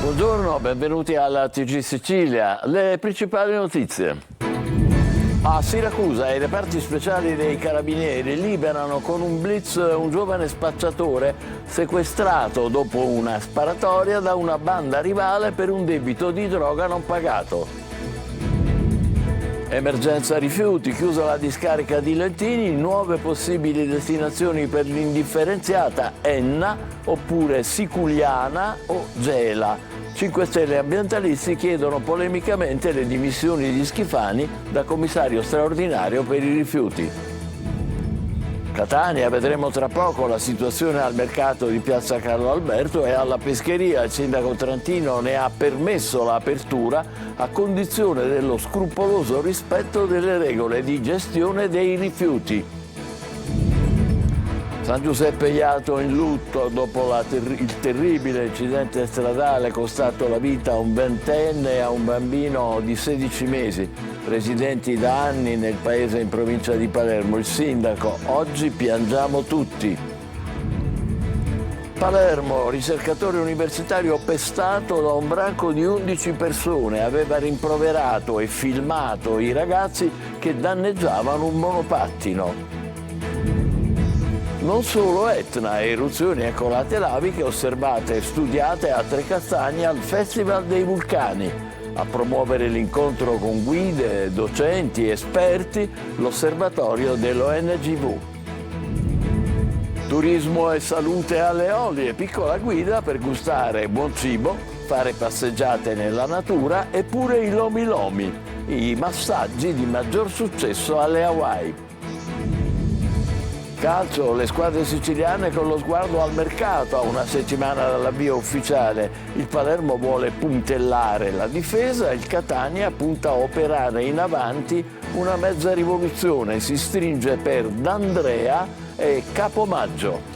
Buongiorno, benvenuti alla TG Sicilia. Le principali notizie. A Siracusa i reparti speciali dei carabinieri liberano con un blitz un giovane spacciatore sequestrato dopo una sparatoria da una banda rivale per un debito di droga non pagato. Emergenza rifiuti, chiusa la discarica di Lentini, nuove possibili destinazioni per l'indifferenziata Enna oppure Siculiana o Gela. 5 Stelle ambientalisti chiedono polemicamente le dimissioni di Schifani da commissario straordinario per i rifiuti. Catania, vedremo tra poco la situazione al mercato di Piazza Carlo Alberto e alla pescheria. Il sindaco Trantino ne ha permesso l'apertura a condizione dello scrupoloso rispetto delle regole di gestione dei rifiuti. San Giuseppe Jato in lutto dopo il terribile incidente stradale costato la vita a un ventenne e a un bambino di 16 mesi, residenti da anni nel paese in provincia di Palermo. Il sindaco: oggi piangiamo tutti. Palermo, ricercatore universitario pestato da un branco di 11 persone, aveva rimproverato e filmato i ragazzi che danneggiavano un monopattino. Non solo Etna, eruzioni e colate laviche osservate e studiate a Trecastagna al Festival dei Vulcani. A promuovere l'incontro con guide, docenti, esperti, l'osservatorio dell'ONGV. Turismo e salute alle Olie, piccola guida per gustare buon cibo, fare passeggiate nella natura e pure i lomi lomi, i massaggi di maggior successo alle Hawaii. Calcio, le squadre siciliane con lo sguardo al mercato. A una settimana dall'avvio ufficiale il Palermo vuole puntellare la difesa, il Catania punta a operare in avanti una mezza rivoluzione, si stringe per D'Andrea e Capomaggio.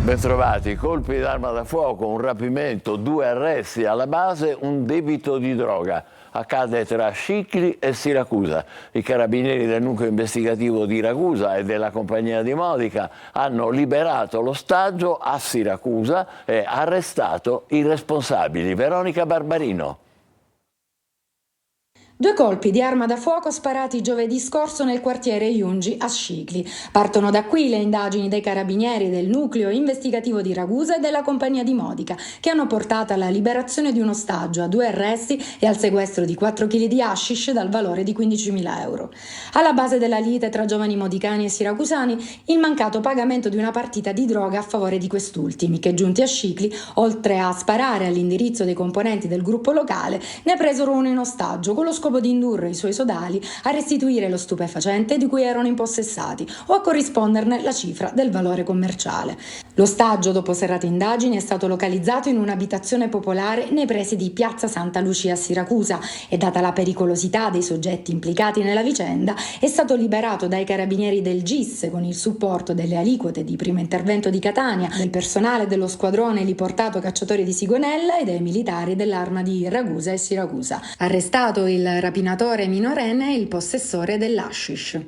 Bentrovati, colpi d'arma da fuoco, un rapimento, 2 arresti, alla base un debito di droga. Accade tra Scicli e Siracusa. I carabinieri del nucleo investigativo di Ragusa e della compagnia di Modica hanno liberato l'ostaggio a Siracusa e arrestato i responsabili. Veronica Barbarino. 2 colpi di arma da fuoco sparati giovedì scorso nel quartiere Jungi a Scicli. Partono da qui le indagini dei carabinieri del nucleo investigativo di Ragusa e della compagnia di Modica, che hanno portato alla liberazione di un ostaggio, a 2 arresti e al sequestro di 4 kg di hashish dal valore di 15.000 euro. Alla base della lite tra giovani modicani e siracusani il mancato pagamento di una partita di droga a favore di quest'ultimi, che giunti a Scicli, oltre a sparare all'indirizzo dei componenti del gruppo locale, ne presero uno in ostaggio con lo scopo di indurre i suoi sodali a restituire lo stupefacente di cui erano impossessati o a corrisponderne la cifra del valore commerciale. L'ostaggio, dopo serrate indagini, è stato localizzato in un'abitazione popolare nei pressi di Piazza Santa Lucia a Siracusa e, data la pericolosità dei soggetti implicati nella vicenda, è stato liberato dai carabinieri del GIS con il supporto delle aliquote di primo intervento di Catania, del personale dello squadrone eliportato cacciatori di Sigonella e dei militari dell'Arma di Ragusa e Siracusa. Arrestato il rapinatore minorenne e il possessore dell'hashish.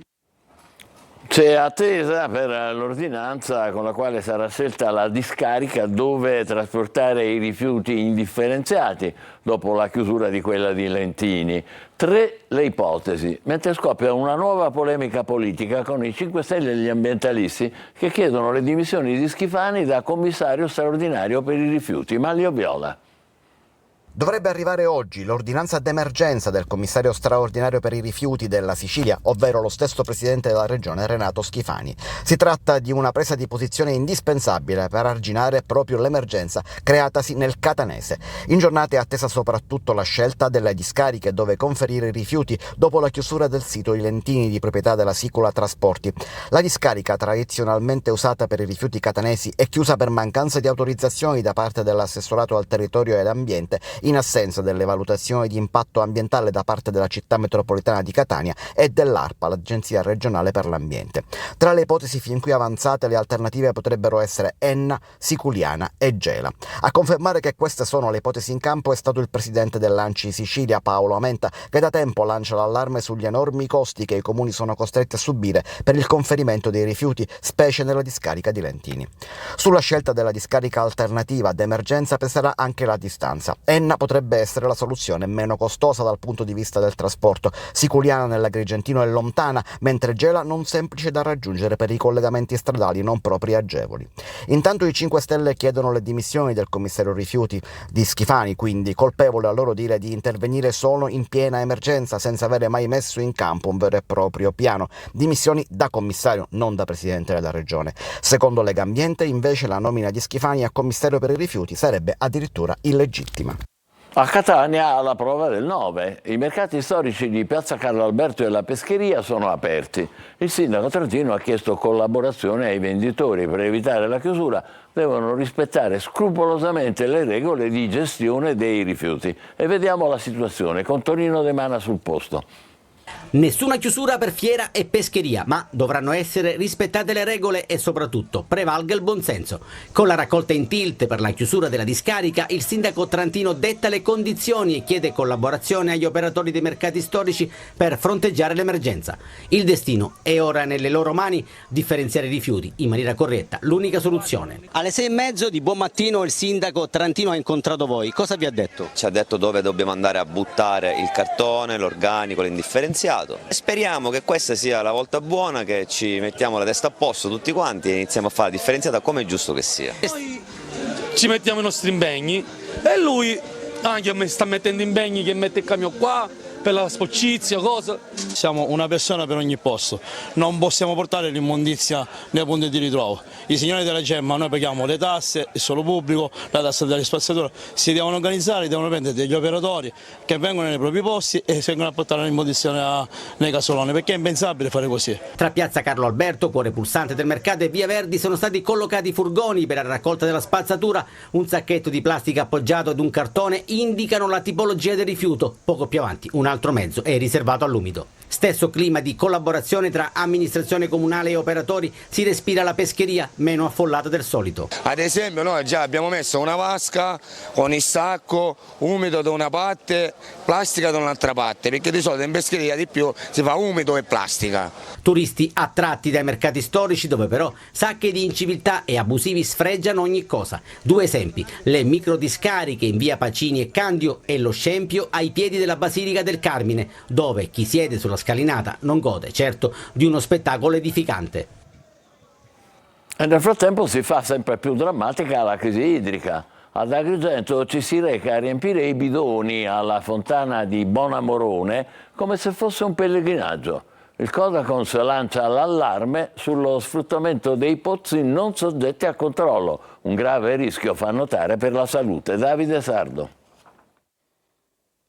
C'è attesa per l'ordinanza con la quale sarà scelta la discarica dove trasportare i rifiuti indifferenziati dopo la chiusura di quella di Lentini. 3 le ipotesi, mentre scoppia una nuova polemica politica con i 5 Stelle e gli ambientalisti che chiedono le dimissioni di Schifani da commissario straordinario per i rifiuti. Manlio Viola. Dovrebbe arrivare oggi l'ordinanza d'emergenza del commissario straordinario per i rifiuti della Sicilia, ovvero lo stesso presidente della regione Renato Schifani. Si tratta di una presa di posizione indispensabile per arginare proprio l'emergenza creatasi nel catanese. In giornata è attesa soprattutto la scelta delle discariche dove conferire i rifiuti dopo la chiusura del sito I Lentini di proprietà della Sicula Trasporti. La discarica, tradizionalmente usata per i rifiuti catanesi, è chiusa per mancanza di autorizzazioni da parte dell'assessorato al territorio ed ambiente in assenza delle valutazioni di impatto ambientale da parte della città metropolitana di Catania e dell'ARPA, l'Agenzia regionale per l'ambiente. Tra le ipotesi fin qui avanzate, le alternative potrebbero essere Enna, Siculiana e Gela. A confermare che queste sono le ipotesi in campo è stato il presidente dell'ANCI Sicilia, Paolo Amenta, che da tempo lancia l'allarme sugli enormi costi che i comuni sono costretti a subire per il conferimento dei rifiuti, specie nella discarica di Lentini. Sulla scelta della discarica alternativa d'emergenza peserà anche la distanza. Enna potrebbe essere la soluzione meno costosa dal punto di vista del trasporto. Siculiana nell'Agrigentino è lontana, mentre Gela non semplice da raggiungere per i collegamenti stradali non proprio agevoli. Intanto i 5 Stelle chiedono le dimissioni del commissario rifiuti di Schifani, quindi colpevole a loro dire di intervenire solo in piena emergenza senza avere mai messo in campo un vero e proprio piano. Dimissioni da commissario, non da presidente della regione. Secondo Legambiente, invece, la nomina di Schifani a commissario per i rifiuti sarebbe addirittura illegittima. A Catania, alla prova del 9, i mercati storici di Piazza Carlo Alberto e la Pescheria sono aperti. Il sindaco Trantino ha chiesto collaborazione ai venditori. Per evitare la chiusura devono rispettare scrupolosamente le regole di gestione dei rifiuti. E vediamo la situazione con Tonino De Mana sul posto. Nessuna chiusura per fiera e pescheria, ma dovranno essere rispettate le regole e soprattutto prevalga il buonsenso. Con la raccolta in tilt per la chiusura della discarica, il sindaco Trantino detta le condizioni e chiede collaborazione agli operatori dei mercati storici per fronteggiare l'emergenza. Il destino è ora nelle loro mani, differenziare i rifiuti in maniera corretta, l'unica soluzione. Alle 6:30 di buon mattino il sindaco Trantino ha incontrato voi, cosa vi ha detto? Ci ha detto dove dobbiamo andare a buttare il cartone, l'organico, l'indifferenziato. Speriamo che questa sia la volta buona, che ci mettiamo la testa a posto tutti quanti e iniziamo a fare la differenziata come è giusto che sia. Noi ci mettiamo i nostri impegni e lui anche sta mettendo impegni, che mette il camion qua per la sporcizia, cosa. Siamo una persona per ogni posto, non possiamo portare l'immondizia nei punti di ritrovo. I signori della Gemma, noi paghiamo le tasse, il suolo pubblico, la tassa della spazzatura, si devono organizzare, devono prendere degli operatori che vengono nei propri posti e si vengono a portare l'immondizia nei casoloni, perché è impensabile fare così. Tra Piazza Carlo Alberto, cuore pulsante del mercato, e Via Verdi sono stati collocati furgoni per la raccolta della spazzatura. Un sacchetto di plastica appoggiato ad un cartone indicano la tipologia del rifiuto. Poco più avanti un altro mezzo è riservato all'umido. Stesso clima di collaborazione tra amministrazione comunale e operatori, si respira alla pescheria, meno affollata del solito. Ad esempio noi già abbiamo messo una vasca con il sacco umido da una parte, plastica da un'altra parte, perché di solito in pescheria di più si fa umido e plastica. Turisti attratti dai mercati storici, dove però sacche di inciviltà e abusivi sfregiano ogni cosa. 2 esempi: le microdiscariche in via Pacini e Candio e lo scempio ai piedi della Basilica del Carmine, dove chi siede sulla scalinata non gode certo di uno spettacolo edificante. E nel frattempo si fa sempre più drammatica la crisi idrica. Ad Agrigento ci si reca a riempire i bidoni alla fontana di Bonamorone come se fosse un pellegrinaggio. Il Codacons lancia l'allarme sullo sfruttamento dei pozzi non soggetti a controllo. Un grave rischio, fa notare, per la salute. Davide Sardo.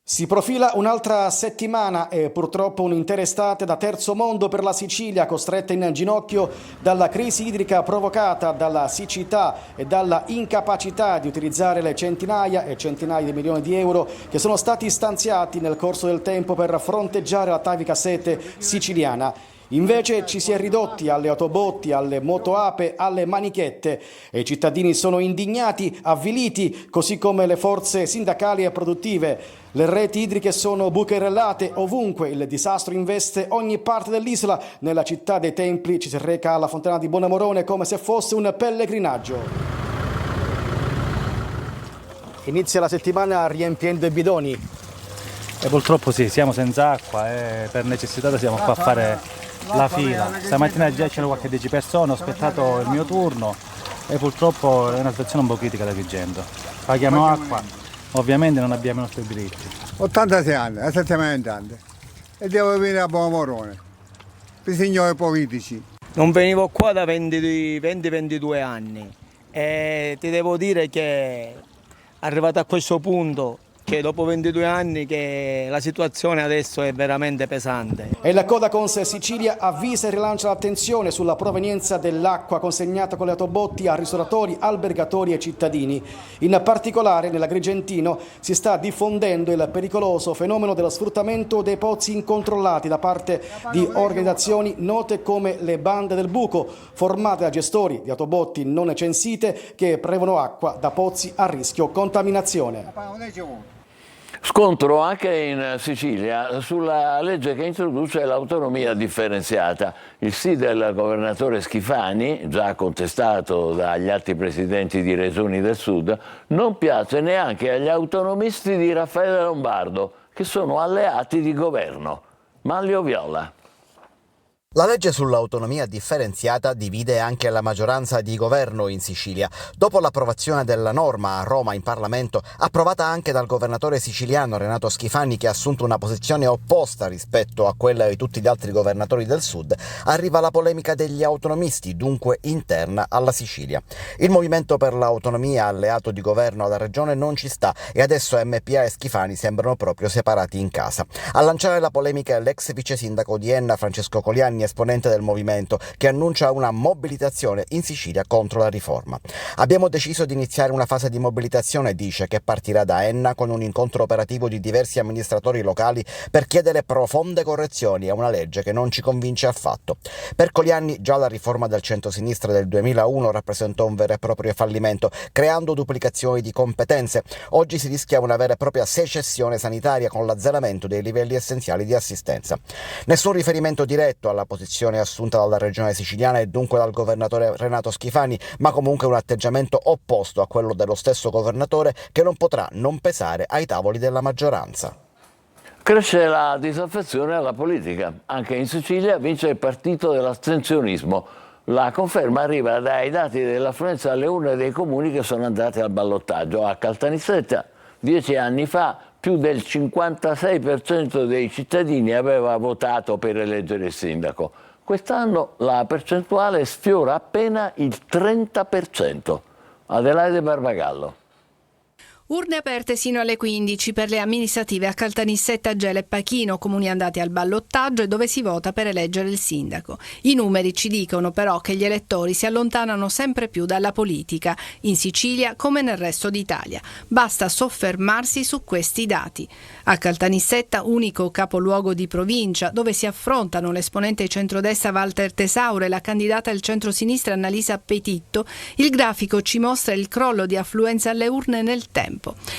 Si profila un'altra settimana e purtroppo un'intera estate da terzo mondo per la Sicilia, costretta in ginocchio dalla crisi idrica provocata dalla siccità e dalla incapacità di utilizzare le centinaia e centinaia di milioni di euro che sono stati stanziati nel corso del tempo per fronteggiare l'atavica sete siciliana. Invece ci si è ridotti alle autobotti, alle motoape, alle manichette e i cittadini sono indignati, avviliti, così come le forze sindacali e produttive. Le reti idriche sono bucherellate ovunque, il disastro investe ogni parte dell'isola. Nella città dei templi ci si reca alla fontana di Bonamorone come se fosse un pellegrinaggio. Inizia la settimana riempiendo i bidoni. E purtroppo sì, siamo senza acqua e per necessità siamo qua a fare la fila. Stamattina già c'erano qualche 10 persone, ho aspettato il mio turno e purtroppo è una situazione un po' critica da Agrigento. Paghiamo acqua, ovviamente non abbiamo i nostri diritti. 86 anni, a settimana e devo venire a Bonamorone, per i signori politici. Non venivo qua da 20-22 anni e ti devo dire che arrivato a questo punto che dopo 22 anni che la situazione adesso è veramente pesante. E la Codacons Sicilia avvisa e rilancia l'attenzione sulla provenienza dell'acqua consegnata con le autobotti a ristoratori, albergatori e cittadini. In particolare nell'Agrigentino si sta diffondendo il pericoloso fenomeno dello sfruttamento dei pozzi incontrollati da parte di organizzazioni note come le bande del buco, formate da gestori di autobotti non censite che prelevano acqua da pozzi a rischio contaminazione. Scontro anche in Sicilia sulla legge che introduce l'autonomia differenziata. Il sì del governatore Schifani, già contestato dagli altri presidenti di regioni del sud, non piace neanche agli autonomisti di Raffaele Lombardo, che sono alleati di governo. Manlio Viola. La legge sull'autonomia differenziata divide anche la maggioranza di governo in Sicilia. Dopo l'approvazione della norma a Roma in Parlamento, approvata anche dal governatore siciliano Renato Schifani, che ha assunto una posizione opposta rispetto a quella di tutti gli altri governatori del sud, arriva la polemica degli autonomisti, dunque interna alla Sicilia. Il Movimento per l'Autonomia, alleato di governo alla regione, non ci sta e adesso MPA e Schifani sembrano proprio separati in casa. A lanciare la polemica è l'ex vice sindaco di Enna, Francesco Colianni, esponente del movimento, che annuncia una mobilitazione in Sicilia contro la riforma. Abbiamo deciso di iniziare una fase di mobilitazione, dice, che partirà da Enna con un incontro operativo di diversi amministratori locali per chiedere profonde correzioni a una legge che non ci convince affatto. Per Colianni già la riforma del centro-sinistra del 2001 rappresentò un vero e proprio fallimento, creando duplicazioni di competenze. Oggi si rischia una vera e propria secessione sanitaria con l'azzeramento dei livelli essenziali di assistenza. Nessun riferimento diretto alla posizione assunta dalla regione siciliana e dunque dal governatore Renato Schifani, ma comunque un atteggiamento opposto a quello dello stesso governatore, che non potrà non pesare ai tavoli della maggioranza. Cresce la disaffezione alla politica. Anche in Sicilia vince il partito dell'astensionismo. La conferma arriva dai dati dell'affluenza alle urne dei comuni che sono andati al ballottaggio. A Caltanissetta, 10 anni fa, più del 56% dei cittadini aveva votato per eleggere il sindaco. Quest'anno la percentuale sfiora appena il 30%. Adelaide Barbagallo. Urne aperte sino alle 15 per le amministrative a Caltanissetta, Gela e Pachino, comuni andati al ballottaggio e dove si vota per eleggere il sindaco. I numeri ci dicono però che gli elettori si allontanano sempre più dalla politica, in Sicilia come nel resto d'Italia. Basta soffermarsi su questi dati. A Caltanissetta, unico capoluogo di provincia, dove si affrontano l'esponente centrodestra Walter Tesaure e la candidata del centrosinistra Annalisa Petitto, il grafico ci mostra il crollo di affluenza alle urne nel tempo.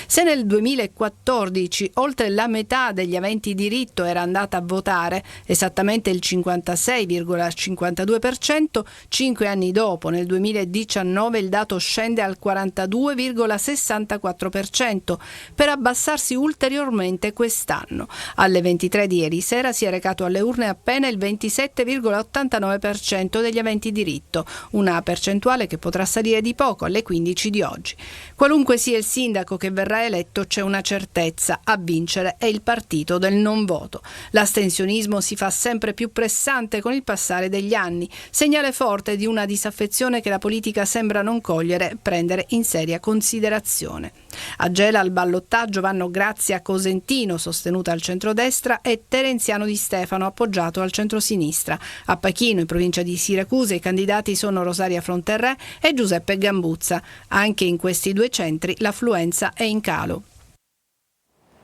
Se nel 2014 oltre la metà degli aventi diritto era andata a votare, esattamente il 56,52%, 5 anni dopo, nel 2019, il dato scende al 42,64%, per abbassarsi ulteriormente quest'anno. Alle 23 di ieri sera si è recato alle urne appena il 27,89% degli aventi diritto, una percentuale che potrà salire di poco alle 15 di oggi. Qualunque sia il sindaco che verrà eletto, c'è una certezza: a vincere è il partito del non voto. L'astensionismo si fa sempre più pressante con il passare degli anni, segnale forte di una disaffezione che la politica sembra non cogliere e prendere in seria considerazione. A Gela al ballottaggio vanno Grazia Cosentino, sostenuta al centrodestra, e Terenziano Di Stefano, appoggiato al centrosinistra. A Pachino, in provincia di Siracusa, i candidati sono Rosaria Fronterrè e Giuseppe Gambuzza. Anche in questi due centri l'affluenza è in calo.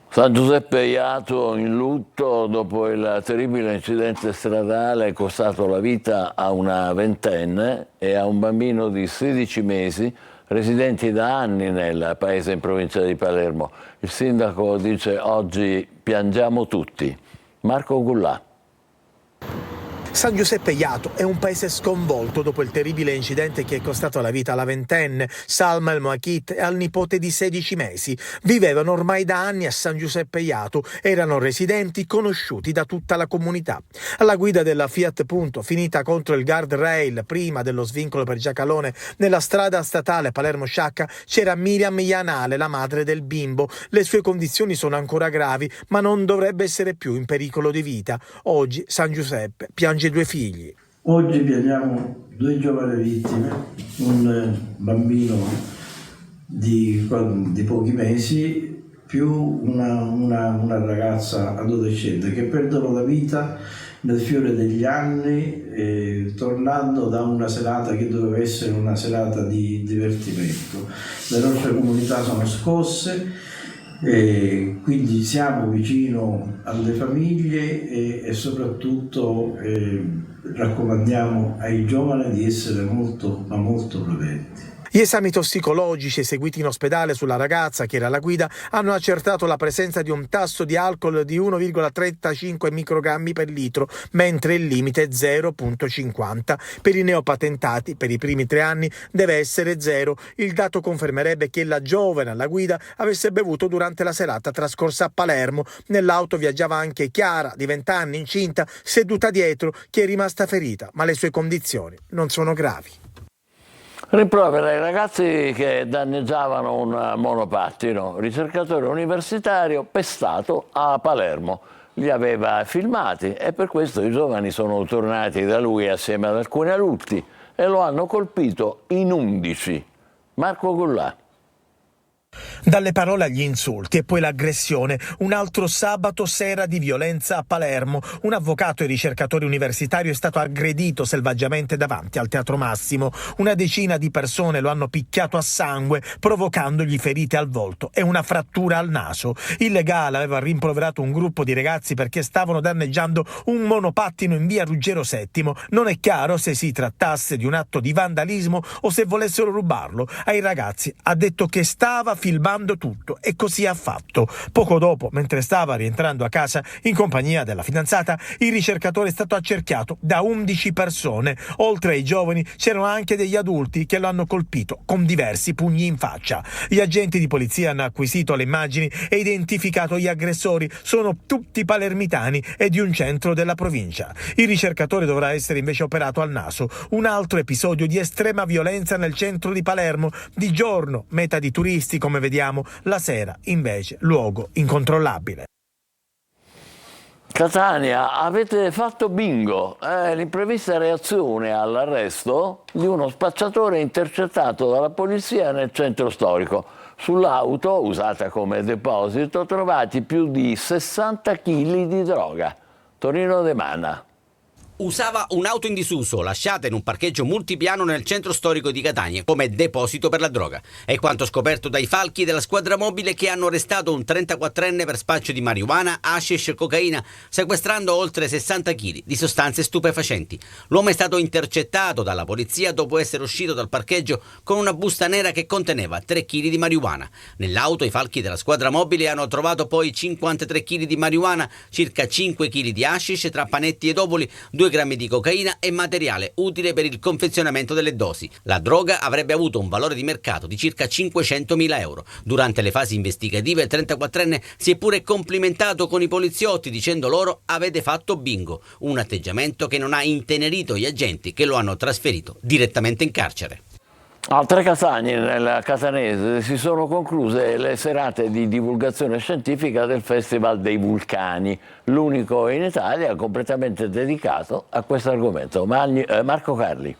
San Giuseppe Jato in lutto dopo il terribile incidente stradale costato la vita a una ventenne e a un bambino di 16 mesi residenti da anni nel paese in provincia di Palermo. Il sindaco dice: oggi piangiamo tutti. Marco Gullà. San Giuseppe Jato è un paese sconvolto dopo il terribile incidente che è costato la vita alla ventenne Salma El Moakit e al nipote di 16 mesi. Vivevano ormai da anni a San Giuseppe Jato, erano residenti conosciuti da tutta la comunità. Alla guida della Fiat Punto, finita contro il guardrail prima dello svincolo per Giacalone nella strada statale Palermo-Sciacca, c'era Miriam Ianale, la madre del bimbo. Le sue condizioni sono ancora gravi, ma non dovrebbe essere più in pericolo di vita. Oggi San Giuseppe piange 2 figli. Oggi piangiamo 2 giovani vittime, un bambino di pochi mesi più una ragazza adolescente che perdono la vita nel fiore degli anni, tornando da una serata che doveva essere una serata di divertimento. Le nostre comunità sono scosse, quindi siamo vicino alle famiglie e soprattutto raccomandiamo ai giovani di essere molto prudenti. Gli esami tossicologici eseguiti in ospedale sulla ragazza che era alla guida hanno accertato la presenza di un tasso di alcol di 1,35 microgrammi per litro, mentre il limite è 0,50. Per i neopatentati, per i primi 3 anni, deve essere 0. Il dato confermerebbe che la giovane alla guida avesse bevuto durante la serata trascorsa a Palermo. Nell'auto viaggiava anche Chiara, di 20 anni, incinta, seduta dietro, che è rimasta ferita, ma le sue condizioni non sono gravi. Rimprovera ai ragazzi che danneggiavano un monopattino. Ricercatore universitario pestato a Palermo. Li aveva filmati e per questo i giovani sono tornati da lui assieme ad alcuni adulti e lo hanno colpito in 11. Marco Gullà. Dalle parole agli insulti e poi l'aggressione, un altro sabato sera di violenza a Palermo. Un avvocato e ricercatore universitario è stato aggredito selvaggiamente davanti al Teatro Massimo. Una decina di persone lo hanno picchiato a sangue, provocandogli ferite al volto e una frattura al naso. Il legale aveva rimproverato un gruppo di ragazzi perché stavano danneggiando un monopattino in via Ruggero VII. Non è chiaro se si trattasse di un atto di vandalismo o se volessero rubarlo. Ai ragazzi ha detto che stava filmando tutto e così ha fatto. Poco dopo, mentre stava rientrando a casa in compagnia della fidanzata, il ricercatore è stato accerchiato da 11 persone. Oltre ai giovani c'erano anche degli adulti che lo hanno colpito con diversi pugni in faccia. Gli agenti di polizia hanno acquisito le immagini e identificato gli aggressori. Sono tutti palermitani e di un centro della provincia. Il ricercatore dovrà essere invece operato al naso. Un altro episodio di estrema violenza nel centro di Palermo. Di giorno meta di turisti, come vediamo, la sera invece luogo incontrollabile. Catania, avete fatto bingo. L'imprevista reazione all'arresto di uno spacciatore intercettato dalla polizia nel centro storico. Sull'auto, usata come deposito, trovati più di 60 kg di droga. Torino De Mana. Usava un'auto in disuso lasciata in un parcheggio multipiano nel centro storico di Catania come deposito per la droga. È quanto scoperto dai falchi della squadra mobile che hanno arrestato un 34enne per spaccio di marijuana, hashish e cocaina, sequestrando oltre 60 kg di sostanze stupefacenti. L'uomo è stato intercettato dalla polizia dopo essere uscito dal parcheggio con una busta nera che conteneva 3 kg di marijuana. Nell'auto i falchi della squadra mobile hanno trovato poi 53 kg di marijuana, circa 5 kg di hashish tra panetti ed ovuli, 2 grammi di cocaina e materiale utile per il confezionamento delle dosi. La droga avrebbe avuto un valore di mercato di circa 500.000 euro. Durante le fasi investigative il 34enne si è pure complimentato con i poliziotti dicendo loro avete fatto bingo, un atteggiamento che non ha intenerito gli agenti che lo hanno trasferito direttamente in carcere. A Trecastagni, nel Catanese, si sono concluse le serate di divulgazione scientifica del Festival dei Vulcani, l'unico in Italia completamente dedicato a questo argomento. Marco Carli.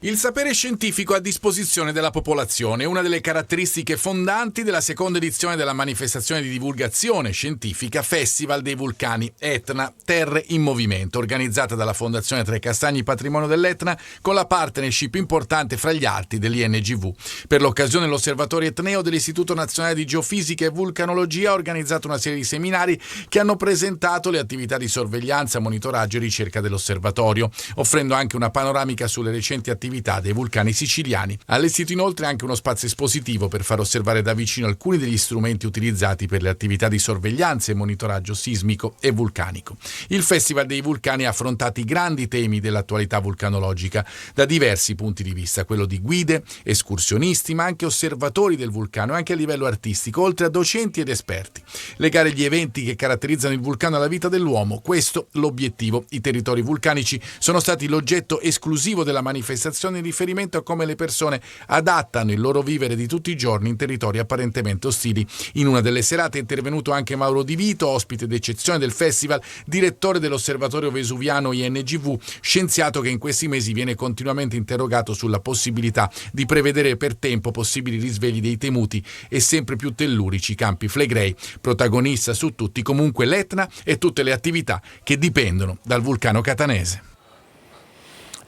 Il sapere scientifico a disposizione della popolazione è una delle caratteristiche fondanti della seconda edizione della manifestazione di divulgazione scientifica Festival dei Vulcani Etna, Terre in Movimento, organizzata dalla Fondazione Trecastagni Patrimonio dell'Etna con la partnership importante fra gli altri dell'INGV. Per l'occasione l'Osservatorio Etneo dell'Istituto Nazionale di Geofisica e Vulcanologia ha organizzato una serie di seminari che hanno presentato le attività di sorveglianza, monitoraggio e ricerca dell'osservatorio, offrendo anche una panoramica sulle recenti attività dei vulcani siciliani. Ha allestito inoltre anche uno spazio espositivo per far osservare da vicino alcuni degli strumenti utilizzati per le attività di sorveglianza e monitoraggio sismico e vulcanico. Il Festival dei Vulcani ha affrontato i grandi temi dell'attualità vulcanologica da diversi punti di vista, quello di guide, escursionisti, ma anche osservatori del vulcano, anche a livello artistico, oltre a docenti ed esperti. Legare gli eventi che caratterizzano il vulcano alla vita dell'uomo, questo l'obiettivo. I territori vulcanici sono stati l'oggetto esclusivo della manifestazione situazioni di riferimento a come le persone adattano il loro vivere di tutti i giorni in territori apparentemente ostili. In una delle serate è intervenuto anche Mauro Di Vito, ospite d'eccezione del festival, direttore dell'Osservatorio Vesuviano INGV, scienziato che in questi mesi viene continuamente interrogato sulla possibilità di prevedere per tempo possibili risvegli dei temuti e sempre più tellurici Campi Flegrei, protagonista su tutti comunque l'Etna e tutte le attività che dipendono dal vulcano catanese.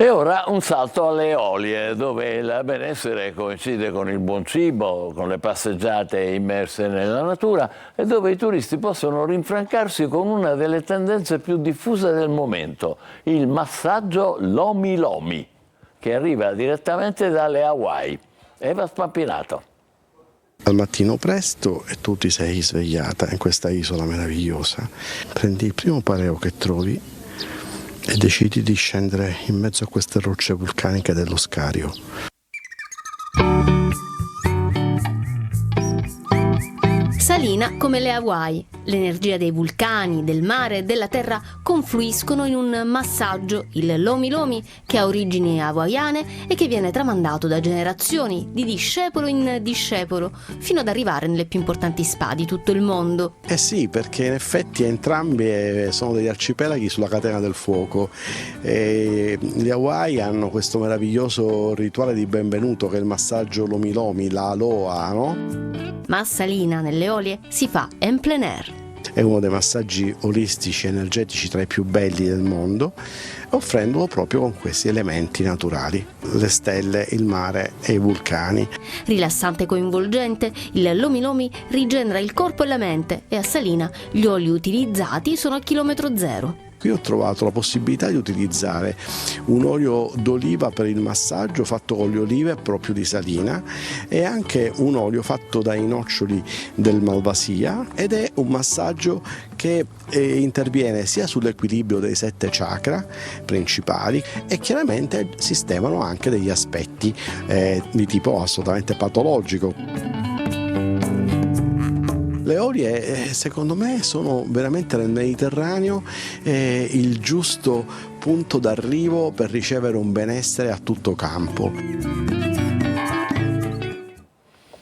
E ora un salto alle Eolie, dove il benessere coincide con il buon cibo, con le passeggiate immerse nella natura e dove i turisti possono rinfrancarsi con una delle tendenze più diffuse del momento, il massaggio Lomi Lomi, che arriva direttamente dalle Hawaii. Eva Spampinato. Al mattino presto e tu ti sei svegliata in questa isola meravigliosa, prendi il primo pareo che trovi e decidi di scendere in mezzo a queste rocce vulcaniche dello Scario. Salina come le Hawaii. L'energia dei vulcani, del mare e della terra confluiscono in un massaggio, il Lomi Lomi, che ha origini hawaiane e che viene tramandato da generazioni, di discepolo in discepolo, fino ad arrivare nelle più importanti spa di tutto il mondo. Eh sì, perché in effetti entrambi sono degli arcipelaghi sulla catena del fuoco. Gli Hawaii hanno questo meraviglioso rituale di benvenuto che è il massaggio Lomi Lomi, la aloha, no? Ma a Salina, nelle Eolie, si fa en plein air. È uno dei massaggi olistici energetici tra i più belli del mondo, offrendolo proprio con questi elementi naturali, le stelle, il mare e i vulcani. Rilassante e coinvolgente, il Lomi Lomi rigenera il corpo e la mente e a Salina gli oli utilizzati sono a chilometro zero. Qui ho trovato la possibilità di utilizzare un olio d'oliva per il massaggio fatto con le olive proprio di Salina e anche un olio fatto dai noccioli del Malvasia, ed è un massaggio che interviene sia sull'equilibrio dei 7 chakra principali e chiaramente sistemano anche degli aspetti di tipo assolutamente patologico. Le Eolie secondo me sono veramente nel Mediterraneo il giusto punto d'arrivo per ricevere un benessere a tutto campo.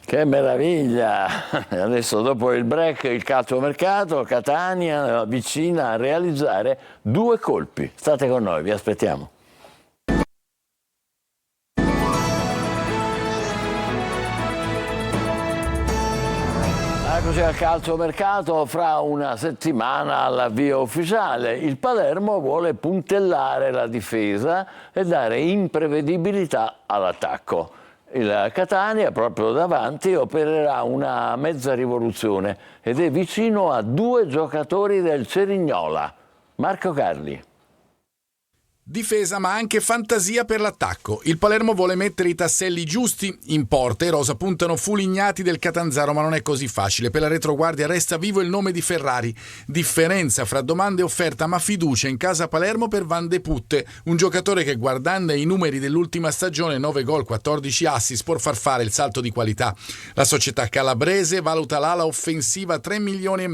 Che meraviglia! Adesso dopo il break il calciomercato, Catania vicina a realizzare 2 colpi. State con noi, vi aspettiamo. Eccoci al calciomercato, fra una settimana all'avvio ufficiale. Il Palermo vuole puntellare la difesa e dare imprevedibilità all'attacco. Il Catania, proprio davanti, opererà una mezza rivoluzione ed è vicino a 2 giocatori del Cerignola. Marco Carli. Difesa ma anche fantasia per l'attacco. Il Palermo vuole mettere i tasselli giusti. In porta i rosa puntano Fulignati del Catanzaro, ma non è così facile. Per la retroguardia resta vivo il nome di Ferrari. Differenza fra domanda e offerta, ma fiducia in casa Palermo per Van de Putte, un giocatore che guardando i numeri dell'ultima stagione, 9 gol, 14 assist, può far fare il salto di qualità. La società calabrese valuta l'ala offensiva 3,5 milioni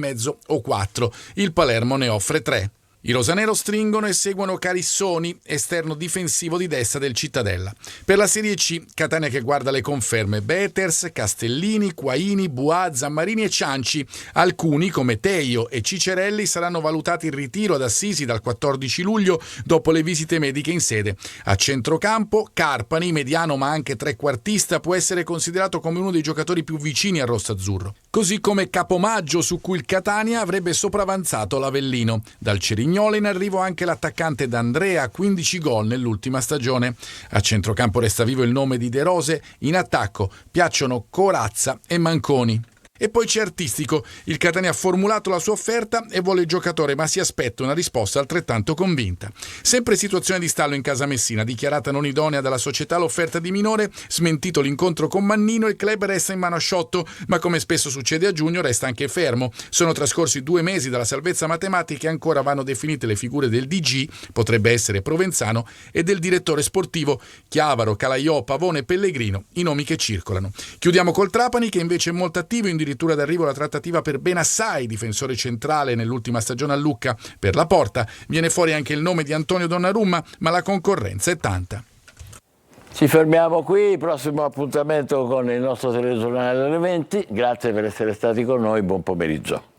o 4. Il Palermo ne offre 3. I rosanero stringono e seguono Carissoni, esterno difensivo di destra del Cittadella. Per la Serie C, Catania che guarda le conferme: Beters, Castellini, Quaini, Buà, Zammarini e Cianci. Alcuni, come Teio e Cicerelli, saranno valutati in ritiro ad Assisi dal 14 luglio dopo le visite mediche in sede. A centrocampo, Carpani, mediano ma anche trequartista, può essere considerato come uno dei giocatori più vicini al rosso-azzurro. Così come Capomaggio, su cui il Catania avrebbe sopravanzato l'Avellino. Dal Cerignola in arrivo anche l'attaccante D'Andrea, 15 gol nell'ultima stagione. A centrocampo resta vivo il nome di De Rose, in attacco piacciono Corazza e Manconi. E poi c'è Artistico. Il Catania ha formulato la sua offerta e vuole il giocatore, ma si aspetta una risposta altrettanto convinta. Sempre situazione di stallo in casa Messina, dichiarata non idonea dalla società l'offerta di Minore, smentito l'incontro con Mannino, il club resta in mano a Sciotto, ma come spesso succede a giugno resta anche fermo. Sono trascorsi 2 mesi dalla salvezza matematica e ancora vanno definite le figure del DG, potrebbe essere Provenzano, e del direttore sportivo, Chiavaro, Calaiò, Pavone e Pellegrino, i nomi che circolano. Chiudiamo col Trapani, che invece è molto attivo, in addirittura d'arrivo la trattativa per Benassai, difensore centrale nell'ultima stagione a Lucca. Per la porta viene fuori anche il nome di Antonio Donnarumma, ma la concorrenza è tanta. Ci fermiamo qui, prossimo appuntamento con il nostro telegiornale alle 20. Grazie per essere stati con noi, buon pomeriggio.